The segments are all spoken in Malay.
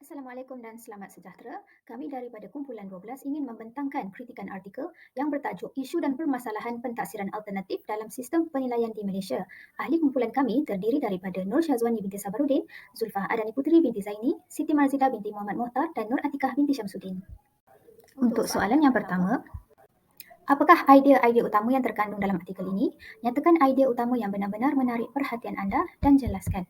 Assalamualaikum dan selamat sejahtera. Kami daripada Kumpulan 12 ingin membentangkan kritikan artikel yang bertajuk Isu dan Permasalahan Pentaksiran Alternatif dalam Sistem Penilaian di Malaysia. Ahli kumpulan kami terdiri daripada Nur Syazwani binti Sabarudin, Zulfah Adani Puteri binti Zaini, Siti Marzidah binti Muhammad Mohtar dan Nur Atikah binti Syamsuddin. Untuk soalan yang pertama, apakah idea-idea utama yang terkandung dalam artikel ini? Nyatakan idea utama yang benar-benar menarik perhatian anda dan jelaskan.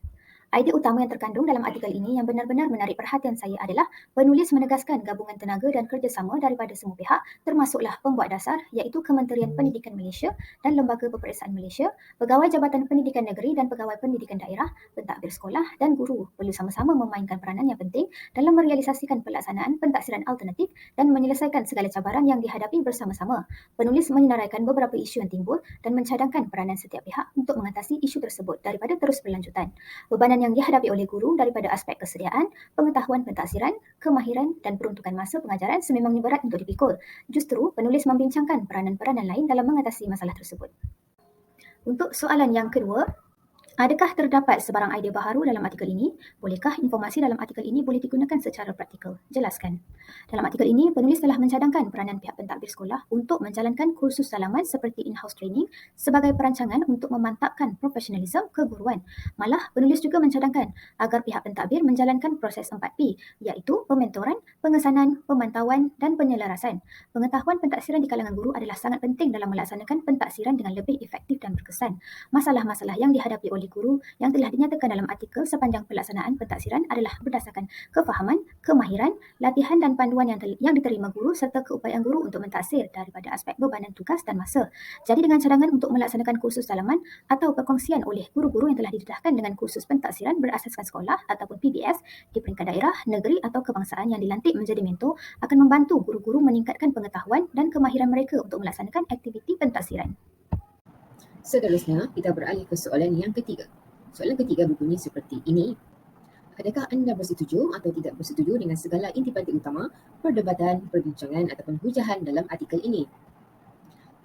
Idea utama yang terkandung dalam artikel ini yang benar-benar menarik perhatian saya adalah penulis menegaskan gabungan tenaga dan kerjasama daripada semua pihak termasuklah pembuat dasar iaitu Kementerian Pendidikan Malaysia dan Lembaga Peperiksaan Malaysia, Pegawai Jabatan Pendidikan Negeri dan Pegawai Pendidikan Daerah, pentadbir sekolah dan guru perlu sama-sama memainkan peranan yang penting dalam merealisasikan pelaksanaan pentaksiran alternatif dan menyelesaikan segala cabaran yang dihadapi bersama-sama. Penulis menyenaraikan beberapa isu yang timbul dan mencadangkan peranan setiap pihak untuk mengatasi isu tersebut daripada terus berlanjutan. Bebanan yang dihadapi oleh guru daripada aspek kesediaan, pengetahuan pentaksiran, kemahiran dan peruntukan masa pengajaran sememangnya berat untuk dipikul. Justru, penulis membincangkan peranan-peranan lain dalam mengatasi masalah tersebut. Untuk soalan yang kedua, adakah terdapat sebarang idea baharu dalam artikel ini? Bolehkah informasi dalam artikel ini boleh digunakan secara praktikal? Jelaskan. Dalam artikel ini, penulis telah mencadangkan peranan pihak pentadbir sekolah untuk menjalankan kursus dalaman seperti in-house training sebagai perancangan untuk memantapkan profesionalisme keguruan. Malah, penulis juga mencadangkan agar pihak pentadbir menjalankan proses 4P, iaitu pementoran, pengesanan, pemantauan dan penyelarasan. Pengetahuan pentaksiran di kalangan guru adalah sangat penting dalam melaksanakan pentaksiran dengan lebih efektif dan berkesan. Masalah-masalah yang dihadapi oleh guru yang telah dinyatakan dalam artikel sepanjang pelaksanaan pentaksiran adalah berdasarkan kefahaman, kemahiran, latihan dan panduan yang diterima guru serta keupayaan guru untuk mentaksir daripada aspek bebanan tugas dan masa. Jadi dengan cadangan untuk melaksanakan kursus dalaman atau perkongsian oleh guru-guru yang telah didedahkan dengan kursus pentaksiran berasaskan sekolah ataupun PBS di peringkat daerah, negeri atau kebangsaan yang dilantik menjadi mentor akan membantu guru-guru meningkatkan pengetahuan dan kemahiran mereka untuk melaksanakan aktiviti pentaksiran. Seterusnya, kita beralih ke soalan yang ketiga. Soalan ketiga berbunyi seperti ini. Adakah anda bersetuju atau tidak bersetuju dengan segala intipati utama, perdebatan, perbincangan ataupun hujahan dalam artikel ini?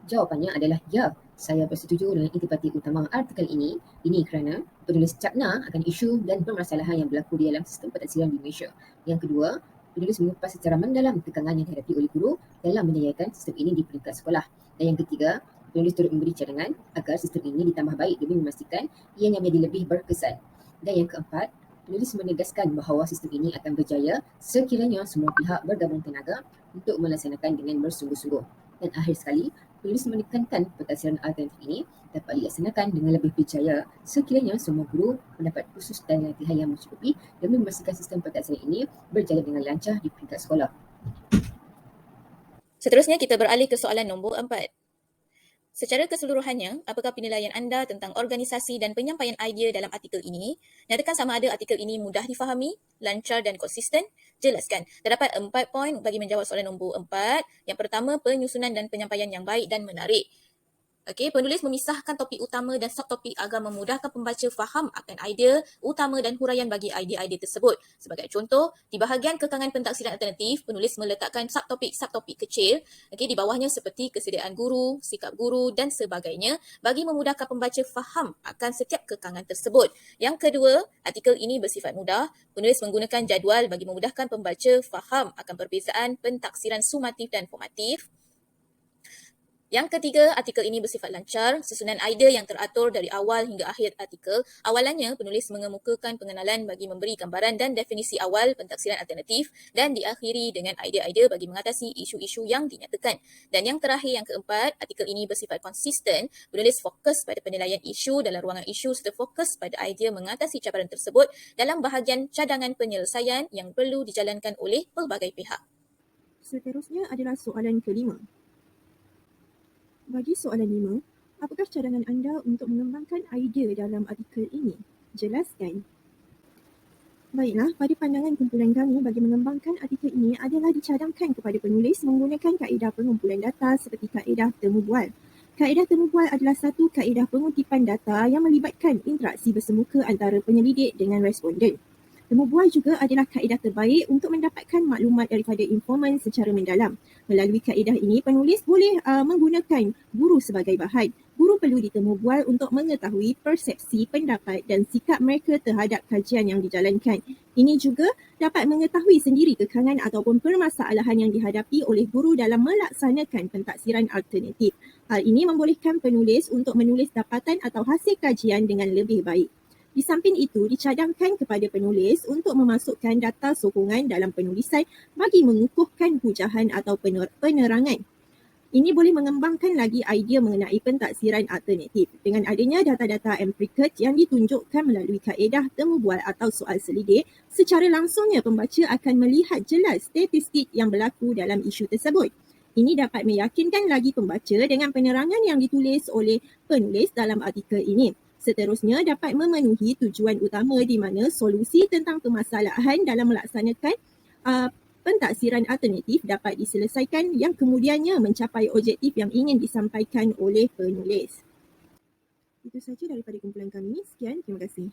Jawapannya adalah ya, saya bersetuju dengan intipati utama artikel ini. Ini kerana penulis cakna akan isu dan permasalahan yang berlaku di dalam sistem pentaksiran di Malaysia. Yang kedua, penulis mengupas secara mendalam tekangan yang dihadapi oleh guru dalam menjayakan sistem ini di peringkat sekolah. Dan yang ketiga, penulis turut memberi cadangan agar sistem ini ditambah baik demi memastikan ianya menjadi lebih berkesan. Dan yang keempat, penulis menegaskan bahawa sistem ini akan berjaya sekiranya semua pihak bergabung tenaga untuk melaksanakan dengan bersungguh-sungguh. Dan akhir sekali, penulis menekankan pentaksiran alternatif ini dapat dilaksanakan dengan lebih berjaya sekiranya semua guru mendapat kursus dan latihan yang mencukupi demi memastikan sistem pentaksiran ini berjalan dengan lancar di peringkat sekolah. Seterusnya kita beralih ke soalan nombor 4. Secara keseluruhannya, apakah penilaian anda tentang organisasi dan penyampaian idea dalam artikel ini? Nyatakan sama ada artikel ini mudah difahami, lancar dan konsisten. Jelaskan. Terdapat 4 poin bagi menjawab soalan nombor 4. Yang pertama, penyusunan dan penyampaian yang baik dan menarik. Okey, penulis memisahkan topik utama dan subtopik agar memudahkan pembaca faham akan idea utama dan huraian bagi idea-idea tersebut. Sebagai contoh, di bahagian kekangan pentaksiran alternatif, penulis meletakkan subtopik kecil di bawahnya seperti kesediaan guru, sikap guru dan sebagainya bagi memudahkan pembaca faham akan setiap kekangan tersebut. Yang kedua, artikel ini bersifat mudah. Penulis menggunakan jadual bagi memudahkan pembaca faham akan perbezaan pentaksiran sumatif dan formatif. Yang ketiga, artikel ini bersifat lancar, susunan idea yang teratur dari awal hingga akhir artikel. Awalannya, penulis mengemukakan pengenalan bagi memberi gambaran dan definisi awal pentaksiran alternatif dan diakhiri dengan idea-idea bagi mengatasi isu-isu yang dinyatakan. Dan yang terakhir, yang keempat, artikel ini bersifat konsisten. Penulis fokus pada penilaian isu dalam ruangan isu serta fokus pada idea mengatasi cabaran tersebut dalam bahagian cadangan penyelesaian yang perlu dijalankan oleh pelbagai pihak. Seterusnya adalah soalan kelima. Bagi soalan 5, apakah cadangan anda untuk mengembangkan idea dalam artikel ini? Jelaskan. Baiklah, pada pandangan kumpulan kami bagi mengembangkan artikel ini adalah dicadangkan kepada penulis menggunakan kaedah pengumpulan data seperti kaedah temu bual. Kaedah temu bual adalah satu kaedah pengutipan data yang melibatkan interaksi bersemuka antara penyelidik dengan responden. Temu bual juga adalah kaedah terbaik untuk mendapatkan maklumat daripada informan secara mendalam. Melalui kaedah ini, penulis boleh menggunakan guru sebagai bahan. Guru perlu ditemubual untuk mengetahui persepsi, pendapat dan sikap mereka terhadap kajian yang dijalankan. Ini juga dapat mengetahui sendiri kekangan ataupun permasalahan yang dihadapi oleh guru dalam melaksanakan pentaksiran alternatif. Hal ini membolehkan penulis untuk menulis dapatan atau hasil kajian dengan lebih baik. Di samping itu, dicadangkan kepada penulis untuk memasukkan data sokongan dalam penulisan bagi mengukuhkan hujahan atau penerangan. Ini boleh mengembangkan lagi idea mengenai pentaksiran alternatif. Dengan adanya data-data empirical yang ditunjukkan melalui kaedah temubual atau soal selidik, secara langsungnya pembaca akan melihat jelas statistik yang berlaku dalam isu tersebut. Ini dapat meyakinkan lagi pembaca dengan penerangan yang ditulis oleh penulis dalam artikel ini. Seterusnya dapat memenuhi tujuan utama di mana solusi tentang permasalahan dalam melaksanakan pentaksiran alternatif dapat diselesaikan yang kemudiannya mencapai objektif yang ingin disampaikan oleh penulis. Itu sahaja daripada kumpulan kami. Sekian, terima kasih.